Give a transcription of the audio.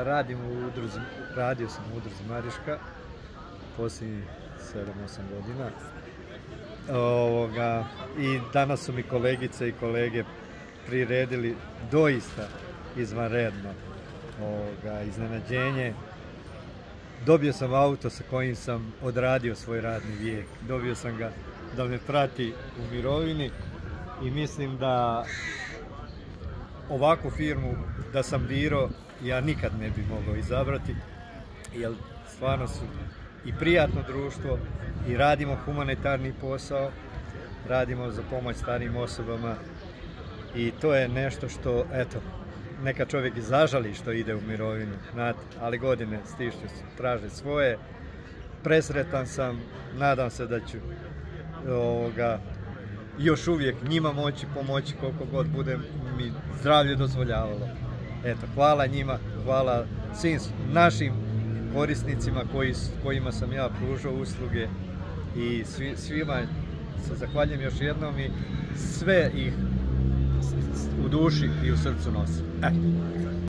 Radio sam u udruzi Mariška posljednjih 7-8 godina. I danas su mi kolegice i kolege priredili doista izvanredno iznenađenje. Dobio sam auto sa kojim sam odradio svoj radni vijek. Dobio sam ga da me prati u mirovini i mislim da ovakvu firmu da sam birao ja nikad ne bi mogao izabrati, jer stvarno su i prijatno društvo i radimo humanitarni posao, radimo za pomoć starijim osobama i to je nešto što, eto, neka čovjek i zažali što ide u mirovinu, znate, ali godine stišću se, traže svoje. Presretan sam, nadam se da ću još uvijek njima moći pomoći koliko god bude mi zdravlje dozvoljavalo. Eto, hvala njima, hvala svim našim korisnicima kojima sam ja pružao usluge i svima se zahvaljujem još jednom i sve ih u duši i u srcu nosim.